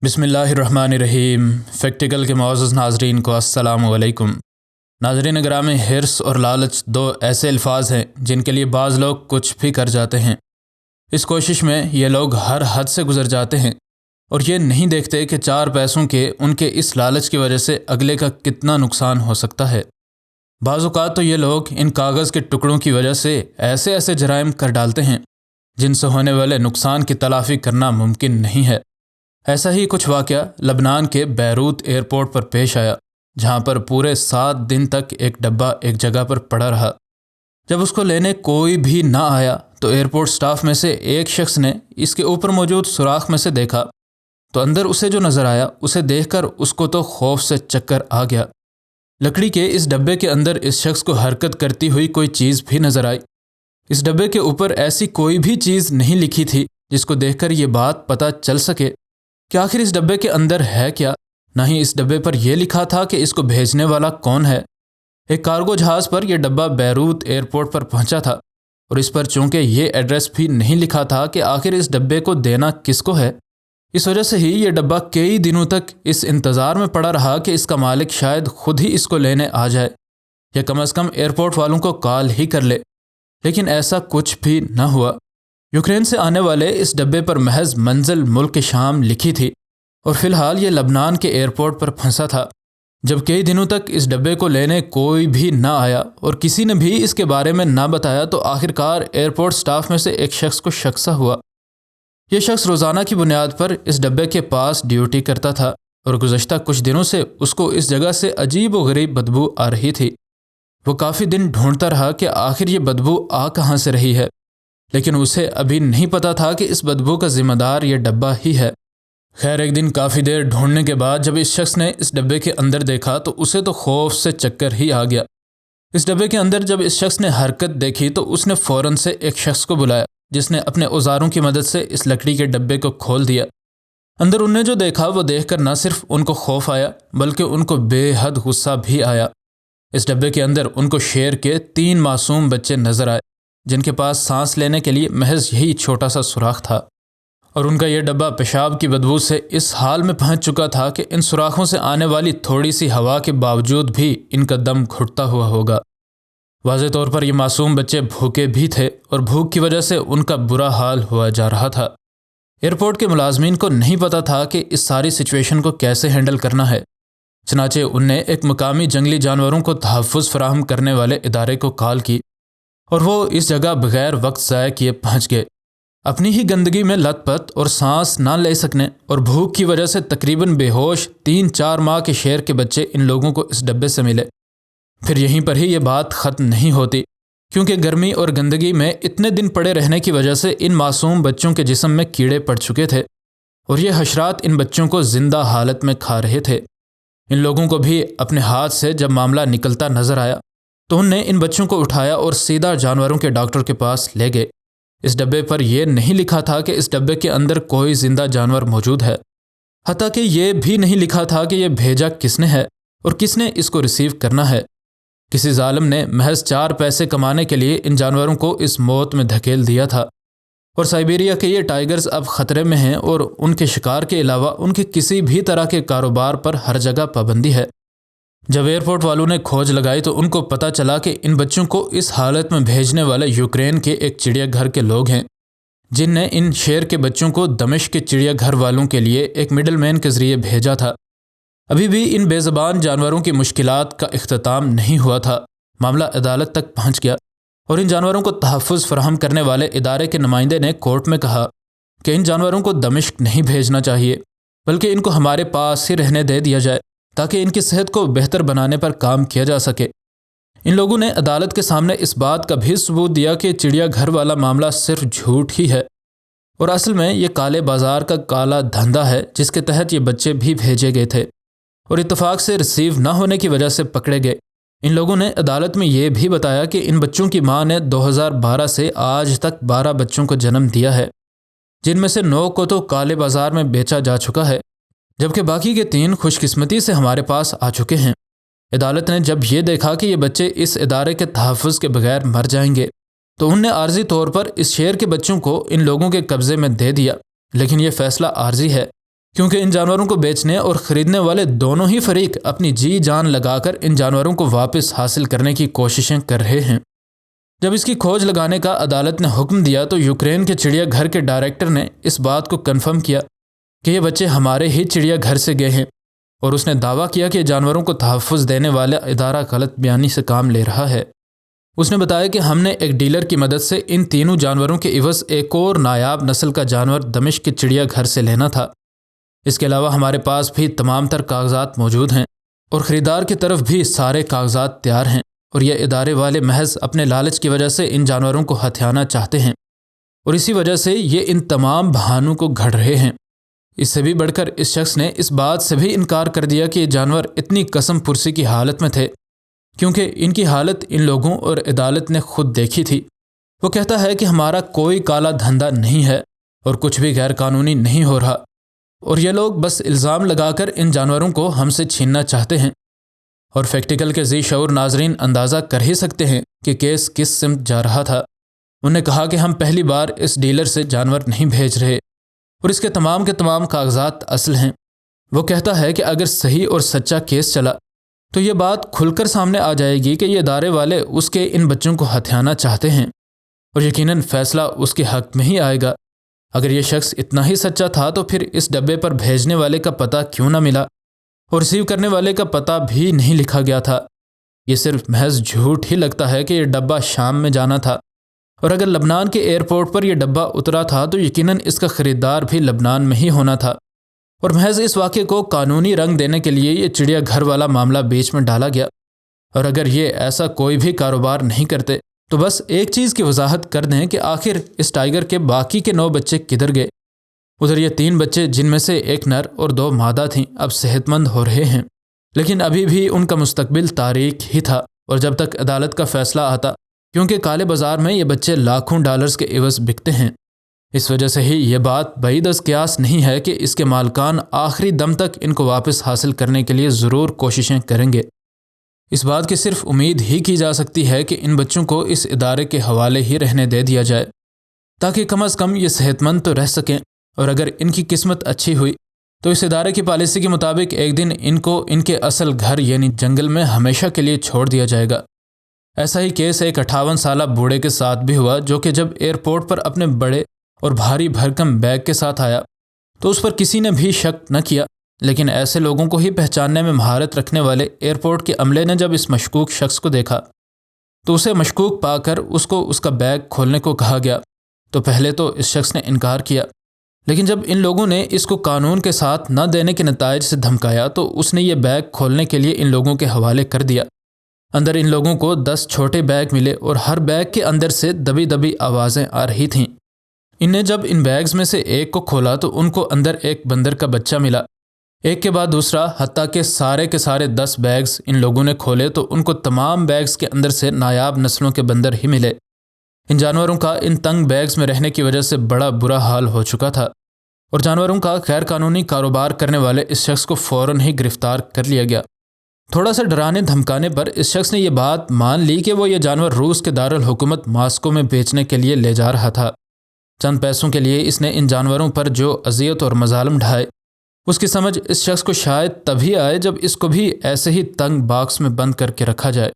بسم اللہ الرحمن الرحیم۔ فیکٹیکل کے معزز ناظرین کو السلام علیکم۔ ناظرین گرامی، حرص اور لالچ دو ایسے الفاظ ہیں جن کے لیے بعض لوگ کچھ بھی کر جاتے ہیں۔ اس کوشش میں یہ لوگ ہر حد سے گزر جاتے ہیں اور یہ نہیں دیکھتے کہ چار پیسوں کے ان کے اس لالچ کی وجہ سے اگلے کا کتنا نقصان ہو سکتا ہے۔ بعض اوقات تو یہ لوگ ان کاغذ کے ٹکڑوں کی وجہ سے ایسے جرائم کر ڈالتے ہیں جن سے ہونے والے نقصان کی تلافی کرنا ممکن نہیں ہے۔ ایسا ہی کچھ واقعہ لبنان کے بیروت ایئرپورٹ پر پیش آیا، جہاں پر پورے 7 دن تک ایک ڈبہ ایک جگہ پر پڑا رہا۔ جب اس کو لینے کوئی بھی نہ آیا تو ایئرپورٹ سٹاف میں سے ایک شخص نے اس کے اوپر موجود سوراخ میں سے دیکھا تو اندر اسے جو نظر آیا اسے دیکھ کر اس کو تو خوف سے چکر آ گیا۔ لکڑی کے اس ڈبے کے اندر اس شخص کو حرکت کرتی ہوئی کوئی چیز بھی نظر آئی۔ اس ڈبے کے اوپر ایسی کوئی بھی چیز نہیں لکھی تھی جس کو دیکھ کر یہ بات پتہ چل سکے کہ آخر اس ڈبے کے اندر ہے کیا۔ نہ ہی اس ڈبے پر یہ لکھا تھا کہ اس کو بھیجنے والا کون ہے۔ ایک کارگو جہاز پر یہ ڈبہ بیروت ایئرپورٹ پر پہنچا تھا اور اس پر چونکہ یہ ایڈریس بھی نہیں لکھا تھا کہ آخر اس ڈبے کو دینا کس کو ہے۔ اس وجہ سے ہی یہ ڈبہ کئی دنوں تک اس انتظار میں پڑا رہا کہ اس کا مالک شاید خود ہی اس کو لینے آ جائے یا کم از کم ایئرپورٹ والوں کو کال ہی کر لے، لیکن ایسا کچھ بھی نہ ہوا۔ یوکرین سے آنے والے اس ڈبے پر محض منزل ملک شام لکھی تھی اور فی الحال یہ لبنان کے ایئرپورٹ پر پھنسا تھا۔ جب کئی دنوں تک اس ڈبے کو لینے کوئی بھی نہ آیا اور کسی نے بھی اس کے بارے میں نہ بتایا تو آخرکار ایئرپورٹ سٹاف میں سے ایک شخص کو شک سا ہوا۔ یہ شخص روزانہ کی بنیاد پر اس ڈبے کے پاس ڈیوٹی کرتا تھا اور گزشتہ کچھ دنوں سے اس کو اس جگہ سے عجیب و غریب بدبو آ رہی تھی۔ وہ کافی دن ڈھونڈتا رہا کہ آخر یہ بدبو آ کہاں سے رہی ہے، لیکن اسے ابھی نہیں پتا تھا کہ اس بدبو کا ذمہ دار یہ ڈبہ ہی ہے۔ خیر، ایک دن کافی دیر ڈھونڈنے کے بعد جب اس شخص نے اس ڈبے کے اندر دیکھا تو اسے تو خوف سے چکر ہی آ گیا۔ اس ڈبے کے اندر جب اس شخص نے حرکت دیکھی تو اس نے فوراً سے ایک شخص کو بلایا جس نے اپنے اوزاروں کی مدد سے اس لکڑی کے ڈبے کو کھول دیا۔ اندر انہوں نے جو دیکھا وہ دیکھ کر نہ صرف ان کو خوف آیا بلکہ ان کو بے حد غصہ بھی آیا۔ اس ڈبے کے اندر ان کو شیر کے 3 معصوم بچے نظر آئے جن کے پاس سانس لینے کے لیے محض یہی چھوٹا سا سوراخ تھا، اور ان کا یہ ڈبہ پیشاب کی بدبو سے اس حال میں پہنچ چکا تھا کہ ان سوراخوں سے آنے والی تھوڑی سی ہوا کے باوجود بھی ان کا دم گھٹتا ہوا ہوگا۔ واضح طور پر یہ معصوم بچے بھوکے بھی تھے اور بھوک کی وجہ سے ان کا برا حال ہوا جا رہا تھا۔ ایئرپورٹ کے ملازمین کو نہیں پتا تھا کہ اس ساری سچویشن کو کیسے ہینڈل کرنا ہے، چنانچہ ان نے ایک مقامی جنگلی جانوروں کو تحفظ فراہم کرنے والے ادارے کو کال کی اور وہ اس جگہ بغیر وقت ضائع کیے پہنچ گئے۔ اپنی ہی گندگی میں لت پت اور سانس نہ لے سکنے اور بھوک کی وجہ سے تقریباً بے ہوش 3-4 ماہ کے شیر کے بچے ان لوگوں کو اس ڈبے سے ملے۔ پھر یہیں پر ہی یہ بات ختم نہیں ہوتی، کیونکہ گرمی اور گندگی میں اتنے دن پڑے رہنے کی وجہ سے ان معصوم بچوں کے جسم میں کیڑے پڑ چکے تھے اور یہ حشرات ان بچوں کو زندہ حالت میں کھا رہے تھے۔ ان لوگوں کو بھی اپنے ہاتھ سے جب معاملہ نکلتا نظر آیا تو انہوں نے ان بچوں کو اٹھایا اور سیدھا جانوروں کے ڈاکٹر کے پاس لے گئے۔ اس ڈبے پر یہ نہیں لکھا تھا کہ اس ڈبے کے اندر کوئی زندہ جانور موجود ہے، حتیٰ کہ یہ بھی نہیں لکھا تھا کہ یہ بھیجا کس نے ہے اور کس نے اس کو ریسیو کرنا ہے۔ کسی ظالم نے محض 4 پیسے کمانے کے لیے ان جانوروں کو اس موت میں دھکیل دیا تھا، اور سائبیریا کے یہ ٹائیگرز اب خطرے میں ہیں اور ان کے شکار کے علاوہ ان کے کسی بھی طرح کے کاروبار پر ہر جگہ پابندی ہے۔ جب ایئرپورٹ والوں نے کھوج لگائی تو ان کو پتہ چلا کہ ان بچوں کو اس حالت میں بھیجنے والے یوکرین کے ایک چڑیا گھر کے لوگ ہیں، جن نے ان شیر کے بچوں کو دمشق کے چڑیا گھر والوں کے لیے ایک مڈل مین کے ذریعے بھیجا تھا۔ ابھی بھی ان بے زبان جانوروں کی مشکلات کا اختتام نہیں ہوا تھا۔ معاملہ عدالت تک پہنچ گیا اور ان جانوروں کو تحفظ فراہم کرنے والے ادارے کے نمائندے نے کورٹ میں کہا کہ ان جانوروں کو دمشق نہیں بھیجنا چاہیے بلکہ ان کو ہمارے پاس ہی رہنے دے دیا جائے تاکہ ان کی صحت کو بہتر بنانے پر کام کیا جا سکے۔ ان لوگوں نے عدالت کے سامنے اس بات کا بھی ثبوت دیا کہ چڑیا گھر والا معاملہ صرف جھوٹ ہی ہے اور اصل میں یہ کالے بازار کا کالا دھندا ہے جس کے تحت یہ بچے بھی بھیجے گئے تھے اور اتفاق سے ریسیو نہ ہونے کی وجہ سے پکڑے گئے۔ ان لوگوں نے عدالت میں یہ بھی بتایا کہ ان بچوں کی ماں نے 2012 سے آج تک 12 بچوں کو جنم دیا ہے، جن میں سے 9 کو تو کالے بازار میں بیچا جا چکا ہے، جبکہ باقی کے 3 خوش قسمتی سے ہمارے پاس آ چکے ہیں۔ عدالت نے جب یہ دیکھا کہ یہ بچے اس ادارے کے تحفظ کے بغیر مر جائیں گے تو انہوں نے عارضی طور پر اس شیر کے بچوں کو ان لوگوں کے قبضے میں دے دیا، لیکن یہ فیصلہ عارضی ہے کیونکہ ان جانوروں کو بیچنے اور خریدنے والے دونوں ہی فریق اپنی جی جان لگا کر ان جانوروں کو واپس حاصل کرنے کی کوششیں کر رہے ہیں۔ جب اس کی کھوج لگانے کا عدالت نے حکم دیا تو یوکرین کے چڑیا گھر کے ڈائریکٹر نے اس بات کو کنفرم کیا کہ یہ بچے ہمارے ہی چڑیا گھر سے گئے ہیں، اور اس نے دعویٰ کیا کہ جانوروں کو تحفظ دینے والا ادارہ غلط بیانی سے کام لے رہا ہے۔ اس نے بتایا کہ ہم نے ایک ڈیلر کی مدد سے ان تینوں جانوروں کے عوض ایک اور نایاب نسل کا جانور دمشق کے چڑیا گھر سے لینا تھا۔ اس کے علاوہ ہمارے پاس بھی تمام تر کاغذات موجود ہیں اور خریدار کی طرف بھی سارے کاغذات تیار ہیں، اور یہ ادارے والے محض اپنے لالچ کی وجہ سے ان جانوروں کو ہتھیانا چاہتے ہیں، اور اسی وجہ سے یہ ان تمام بہانوں کو گھڑ رہے ہیں۔ اس سے بھی بڑھ کر اس شخص نے اس بات سے بھی انکار کر دیا کہ یہ جانور اتنی قسم پرسی کی حالت میں تھے، کیونکہ ان کی حالت ان لوگوں اور عدالت نے خود دیکھی تھی۔ وہ کہتا ہے کہ ہمارا کوئی کالا دھندا نہیں ہے اور کچھ بھی غیر قانونی نہیں ہو رہا، اور یہ لوگ بس الزام لگا کر ان جانوروں کو ہم سے چھیننا چاہتے ہیں۔ اور فیکٹیکل کے ذی شعور ناظرین اندازہ کر ہی سکتے ہیں کہ کیس کس سمت جا رہا تھا۔ انہوں نے کہا کہ ہم پہلی بار اس ڈیلر سے جانور نہیں بھیج رہے، اور اس کے تمام کاغذات اصل ہیں۔ وہ کہتا ہے کہ اگر صحیح اور سچا کیس چلا تو یہ بات کھل کر سامنے آ جائے گی کہ یہ ادارے والے اس کے ان بچوں کو ہتھیانا چاہتے ہیں، اور یقیناً فیصلہ اس کے حق میں ہی آئے گا۔ اگر یہ شخص اتنا ہی سچا تھا تو پھر اس ڈبے پر بھیجنے والے کا پتہ کیوں نہ ملا، اور ریسیو کرنے والے کا پتہ بھی نہیں لکھا گیا تھا؟ یہ صرف محض جھوٹ ہی لگتا ہے کہ یہ ڈبہ شام میں جانا تھا، اور اگر لبنان کے ایئرپورٹ پر یہ ڈبہ اترا تھا تو یقیناً اس کا خریدار بھی لبنان میں ہی ہونا تھا، اور محض اس واقعے کو قانونی رنگ دینے کے لیے یہ چڑیا گھر والا معاملہ بیچ میں ڈالا گیا۔ اور اگر یہ ایسا کوئی بھی کاروبار نہیں کرتے تو بس ایک چیز کی وضاحت کر دیں کہ آخر اس ٹائیگر کے باقی کے 9 بچے کدھر گئے؟ ادھر یہ 3 بچے جن میں سے ایک نر اور 2 مادہ تھیں اب صحت مند ہو رہے ہیں، لیکن ابھی بھی ان کا مستقبل تاریک ہی تھا، اور جب تک عدالت کا فیصلہ آتا، کیونکہ کالے بازار میں یہ بچے لاکھوں ڈالرز کے عوض بکتے ہیں، اس وجہ سے ہی یہ بات بعید از قیاس نہیں ہے کہ اس کے مالکان آخری دم تک ان کو واپس حاصل کرنے کے لیے ضرور کوششیں کریں گے۔ اس بات کی صرف امید ہی کی جا سکتی ہے کہ ان بچوں کو اس ادارے کے حوالے ہی رہنے دے دیا جائے، تاکہ کم از کم یہ صحت مند تو رہ سکیں، اور اگر ان کی قسمت اچھی ہوئی تو اس ادارے کی پالیسی کے مطابق ایک دن ان کو ان کے اصل گھر یعنی جنگل میں ہمیشہ کے لیے چھوڑ دیا جائے گا۔ ایسا ہی کیس ایک 58 سالہ بوڑھے کے ساتھ بھی ہوا، جو کہ جب ایئرپورٹ پر اپنے بڑے اور بھاری بھرکم بیگ کے ساتھ آیا تو اس پر کسی نے بھی شک نہ کیا، لیکن ایسے لوگوں کو ہی پہچاننے میں مہارت رکھنے والے ایئرپورٹ کے عملے نے جب اس مشکوک شخص کو دیکھا تو اسے مشکوک پا کر اس کو اس کا بیگ کھولنے کو کہا گیا۔ تو پہلے تو اس شخص نے انکار کیا، لیکن جب ان لوگوں نے اس کو قانون کے ساتھ نہ دینے کے نتائج سے دھمکایا تو اس نے یہ بیگ کھولنے کے لیے ان لوگوں کے حوالے کر دیا۔ اندر ان لوگوں کو 10 چھوٹے بیگ ملے، اور ہر بیگ کے اندر سے دبی دبی آوازیں آ رہی تھیں۔ ان نے جب ان بیگز میں سے ایک کو کھولا تو ان کو اندر ایک بندر کا بچہ ملا، ایک کے بعد دوسرا، حتیٰ کہ سارے 10 بیگز ان لوگوں نے کھولے تو ان کو تمام بیگز کے اندر سے نایاب نسلوں کے بندر ہی ملے۔ ان جانوروں کا ان تنگ بیگز میں رہنے کی وجہ سے بڑا برا حال ہو چکا تھا، اور جانوروں کا غیر قانونی کاروبار کرنے والے اس شخص کو فوراً ہی گرفتار کر لیا گیا۔ تھوڑا سا ڈرانے دھمکانے پر اس شخص نے یہ بات مان لی کہ وہ یہ جانور روس کے دارالحکومت ماسکو میں بیچنے کے لیے لے جا رہا تھا۔ چند پیسوں کے لیے اس نے ان جانوروں پر جو اذیت اور مظالم ڈھائے، اس کی سمجھ اس شخص کو شاید تبھی آئے جب اس کو بھی ایسے ہی تنگ باکس میں بند کر کے رکھا جائے۔